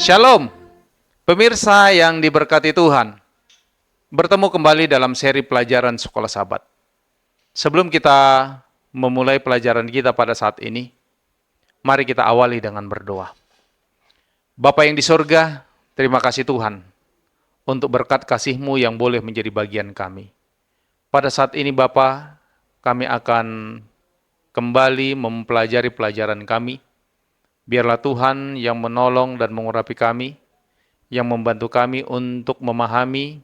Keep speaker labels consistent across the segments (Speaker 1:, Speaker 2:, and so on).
Speaker 1: Shalom, pemirsa yang diberkati Tuhan. Bertemu kembali dalam seri pelajaran Sekolah Sabat. Sebelum kita memulai pelajaran kita pada saat ini, mari kita awali dengan berdoa. Bapa yang di sorga, terima kasih Tuhan untuk berkat kasih-Mu yang boleh menjadi bagian kami. Pada saat ini Bapa, kami akan kembali mempelajari pelajaran kami. Biarlah Tuhan yang menolong dan mengurapi kami, yang membantu kami untuk memahami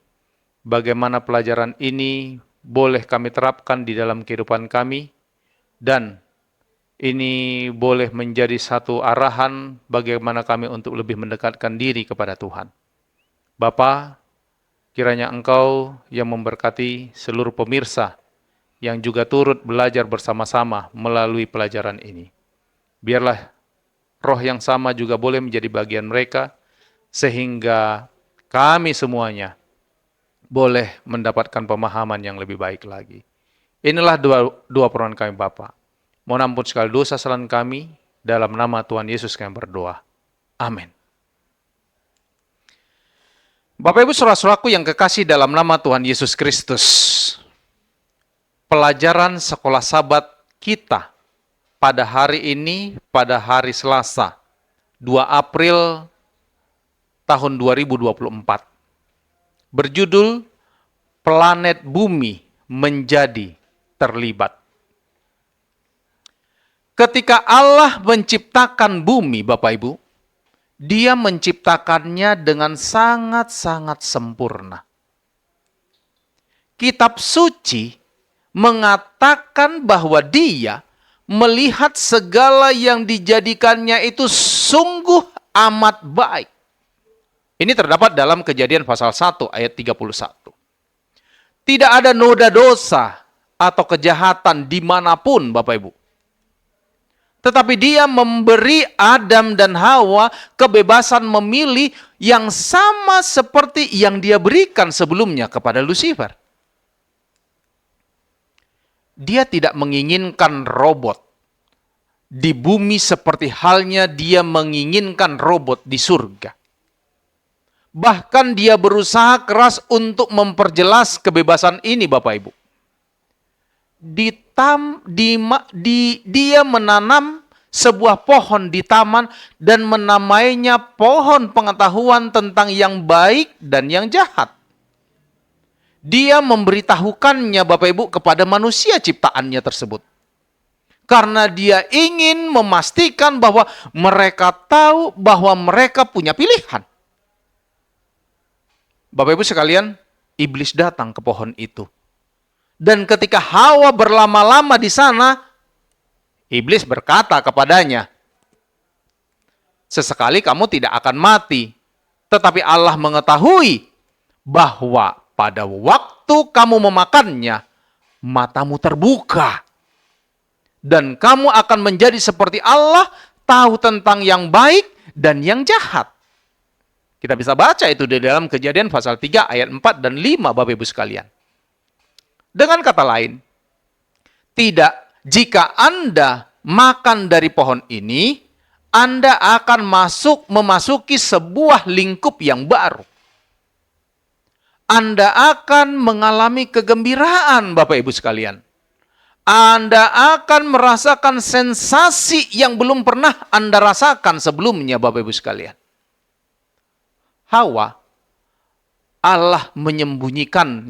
Speaker 1: bagaimana pelajaran ini boleh kami terapkan di dalam kehidupan kami, dan ini boleh menjadi satu arahan bagaimana kami untuk lebih mendekatkan diri kepada Tuhan. Bapa, kiranya Engkau yang memberkati seluruh pemirsa yang juga turut belajar bersama-sama melalui pelajaran ini. Biarlah roh yang sama juga boleh menjadi bagian mereka, sehingga kami semuanya boleh mendapatkan pemahaman yang lebih baik lagi. Inilah dua permohonan kami Bapa. Mohon ampun segala dosa kesalahan kami, dalam nama Tuhan Yesus kami berdoa. Amin. Bapak Ibu saudara-saudaraku yang kekasih dalam nama Tuhan Yesus Kristus, pelajaran sekolah Sabat kita pada hari ini, pada hari Selasa, 2 April tahun 2024. Berjudul, Planet Bumi Menjadi Terlibat. Ketika Allah menciptakan bumi, Bapak Ibu, Dia menciptakannya dengan sangat-sangat sempurna. Kitab suci mengatakan bahwa Dia melihat segala yang dijadikannya itu sungguh amat baik. Ini terdapat dalam Kejadian pasal 1 ayat 31. Tidak ada noda dosa atau kejahatan dimanapun Bapak Ibu. Tetapi Dia memberi Adam dan Hawa kebebasan memilih yang sama seperti yang Dia berikan sebelumnya kepada Lucifer. Dia tidak menginginkan robot di bumi seperti halnya Dia menginginkan robot di surga. Bahkan Dia berusaha keras untuk memperjelas kebebasan ini, Bapak Ibu. Dia menanam sebuah pohon di taman dan menamainya pohon pengetahuan tentang yang baik dan yang jahat. Dia memberitahukannya Bapak Ibu kepada manusia ciptaannya tersebut. Karena Dia ingin memastikan bahwa mereka tahu bahwa mereka punya pilihan. Bapak Ibu sekalian, iblis datang ke pohon itu. Dan ketika Hawa berlama-lama di sana, iblis berkata kepadanya, "Sesekali kamu tidak akan mati, tetapi Allah mengetahui bahwa pada waktu kamu memakannya, matamu terbuka. Dan kamu akan menjadi seperti Allah, tahu tentang yang baik dan yang jahat." Kita bisa baca itu di dalam Kejadian pasal 3 ayat 4 dan 5 Bapak Ibu sekalian. Dengan kata lain, jika Anda makan dari pohon ini, Anda akan memasuki sebuah lingkup yang baru. Anda akan mengalami kegembiraan Bapak Ibu sekalian. Anda akan merasakan sensasi yang belum pernah Anda rasakan sebelumnya Bapak Ibu sekalian. Hawa, Allah menyembunyikan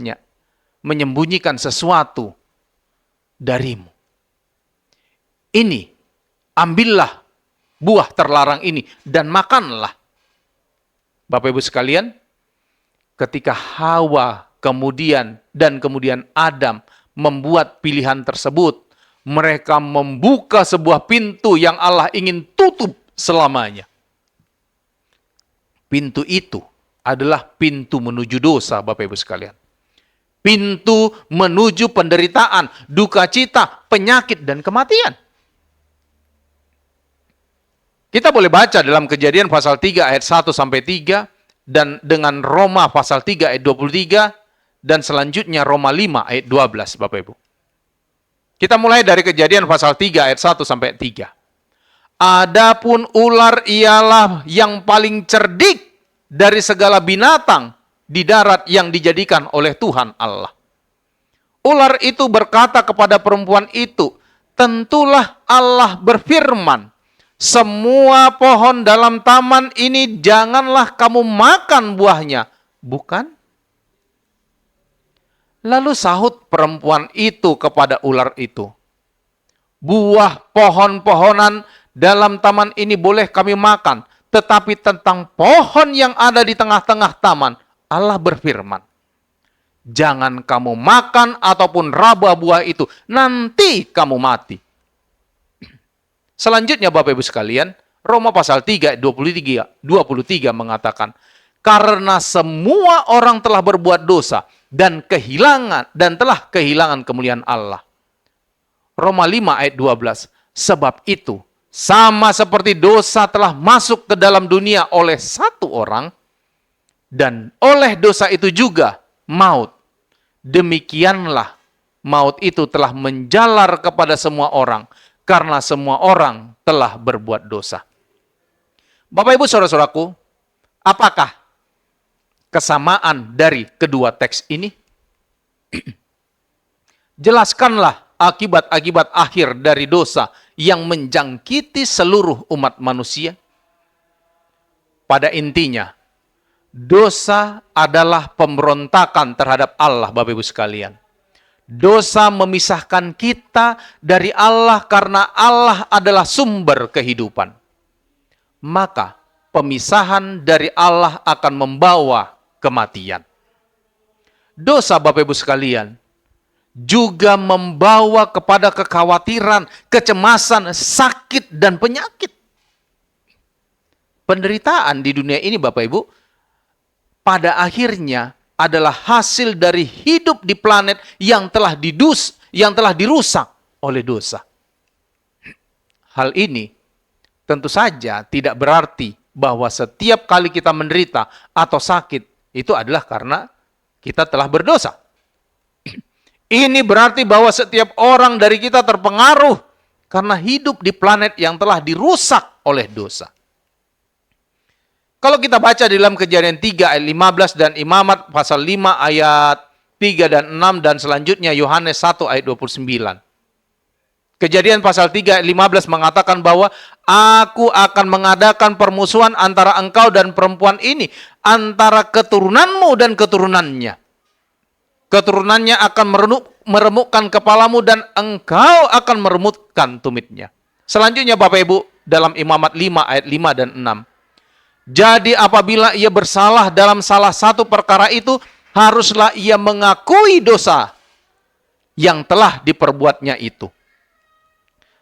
Speaker 1: sesuatu darimu. Ini, ambillah buah terlarang ini dan makanlah. Bapak Ibu sekalian, ketika Hawa kemudian Adam membuat pilihan tersebut, mereka membuka sebuah pintu yang Allah ingin tutup selamanya. Pintu itu adalah pintu menuju dosa, Bapak Ibu sekalian. Pintu menuju penderitaan, duka cita, penyakit, dan kematian. Kita boleh baca dalam Kejadian pasal 3 ayat 1 sampai 3, dan dengan Roma pasal 3 ayat 23, dan selanjutnya Roma 5 ayat 12, Bapak Ibu. Kita mulai dari Kejadian pasal 3 ayat 1 sampai 3. Adapun ular ialah yang paling cerdik dari segala binatang di darat yang dijadikan oleh Tuhan Allah. Ular itu berkata kepada perempuan itu, tentulah Allah berfirman, semua pohon dalam taman ini janganlah kamu makan buahnya, bukan? Lalu sahut perempuan itu kepada ular itu, buah pohon-pohonan dalam taman ini boleh kami makan, tetapi tentang pohon yang ada di tengah-tengah taman, Allah berfirman, jangan kamu makan ataupun raba buah itu, nanti kamu mati. Selanjutnya Bapak Ibu sekalian, Roma pasal 3, 23 mengatakan, karena semua orang telah berbuat dosa dan telah kehilangan kemuliaan Allah. Roma 5 ayat 12, sebab itu, sama seperti dosa telah masuk ke dalam dunia oleh satu orang, dan oleh dosa itu juga maut. Demikianlah maut itu telah menjalar kepada semua orang, karena semua orang telah berbuat dosa. Bapak Ibu saudara-saudaraku, apakah kesamaan dari kedua teks ini? Jelaskanlah akibat-akibat akhir dari dosa yang menjangkiti seluruh umat manusia. Pada intinya, dosa adalah pemberontakan terhadap Allah, Bapak Ibu sekalian. Dosa memisahkan kita dari Allah karena Allah adalah sumber kehidupan. Maka pemisahan dari Allah akan membawa kematian. Dosa Bapak Ibu sekalian juga membawa kepada kekhawatiran, kecemasan, sakit, dan penyakit. Penderitaan di dunia ini Bapak Ibu pada akhirnya adalah hasil dari hidup di planet yang telah dirusak oleh dosa. Hal ini tentu saja tidak berarti bahwa setiap kali kita menderita atau sakit itu adalah karena kita telah berdosa. Ini berarti bahwa setiap orang dari kita terpengaruh karena hidup di planet yang telah dirusak oleh dosa. Kalau kita baca di dalam Kejadian 3 ayat 15 dan Imamat pasal 5 ayat 3 dan 6 dan selanjutnya Yohanes 1 ayat 29. Kejadian pasal 3 ayat 15 mengatakan bahwa aku akan mengadakan permusuhan antara engkau dan perempuan ini, antara keturunanmu dan keturunannya. Keturunannya akan meremukkan kepalamu dan engkau akan meremutkan tumitnya. Selanjutnya Bapak Ibu dalam Imamat 5 ayat 5 dan 6. Jadi apabila ia bersalah dalam salah satu perkara itu, haruslah ia mengakui dosa yang telah diperbuatnya itu.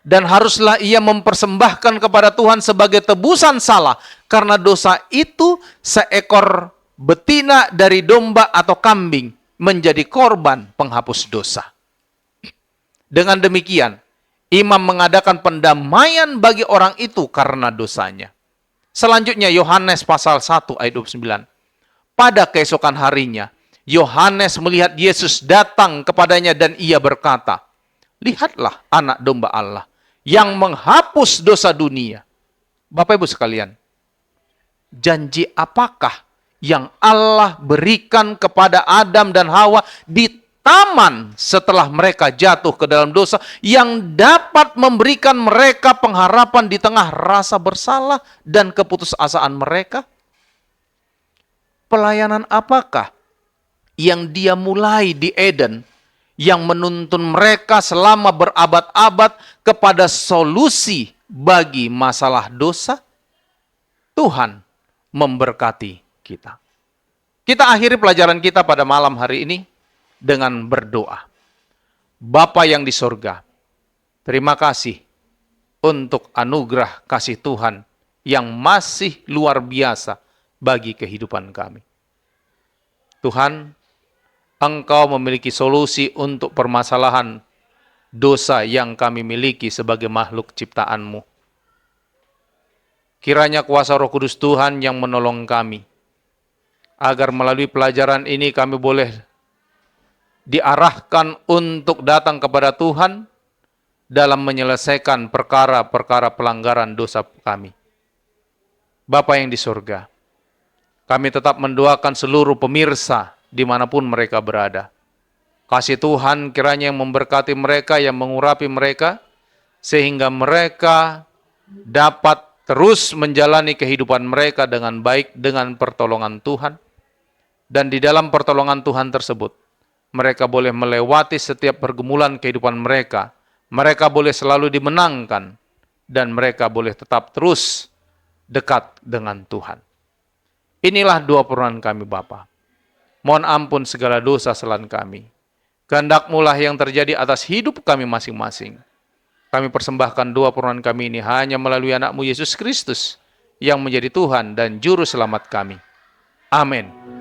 Speaker 1: Dan haruslah ia mempersembahkan kepada Tuhan sebagai tebusan salah, karena dosa itu seekor betina dari domba atau kambing menjadi korban penghapus dosa. Dengan demikian, imam mengadakan pendamaian bagi orang itu karena dosanya. Selanjutnya Yohanes pasal 1 ayat 29. Pada keesokan harinya, Yohanes melihat Yesus datang kepadanya dan ia berkata, lihatlah anak domba Allah yang menghapus dosa dunia. Bapak Ibu sekalian, janji apakah yang Allah berikan kepada Adam dan Hawa di taman setelah mereka jatuh ke dalam dosa yang dapat memberikan mereka pengharapan di tengah rasa bersalah dan keputusasaan mereka? Pelayanan apakah yang dia mulai di Eden yang menuntun mereka selama berabad-abad kepada solusi bagi masalah dosa? Tuhan memberkati kita. Kita akhiri pelajaran kita pada malam hari ini dengan berdoa. Bapa yang di sorga, terima kasih untuk anugerah kasih Tuhan yang masih luar biasa bagi kehidupan kami. Tuhan, Engkau memiliki solusi untuk permasalahan dosa yang kami miliki sebagai makhluk ciptaan-Mu. Kiranya kuasa Roh Kudus Tuhan yang menolong kami, agar melalui pelajaran ini kami boleh diarahkan untuk datang kepada Tuhan dalam menyelesaikan perkara-perkara pelanggaran dosa kami. Bapa yang di surga, kami tetap mendoakan seluruh pemirsa dimanapun mereka berada. Kasih Tuhan kiranya yang memberkati mereka, yang mengurapi mereka, sehingga mereka dapat terus menjalani kehidupan mereka dengan baik dengan pertolongan Tuhan. Dan di dalam pertolongan Tuhan tersebut, mereka boleh melewati setiap pergumulan kehidupan mereka. Mereka boleh selalu dimenangkan, dan mereka boleh tetap terus dekat dengan Tuhan. Inilah doa permohonan kami Bapa. Mohon ampun segala dosa kesalahan kami. Kehendak-Mu lah yang terjadi atas hidup kami masing-masing. Kami persembahkan doa permohonan kami ini hanya melalui anak-Mu Yesus Kristus, yang menjadi Tuhan dan Juru Selamat kami. Amin.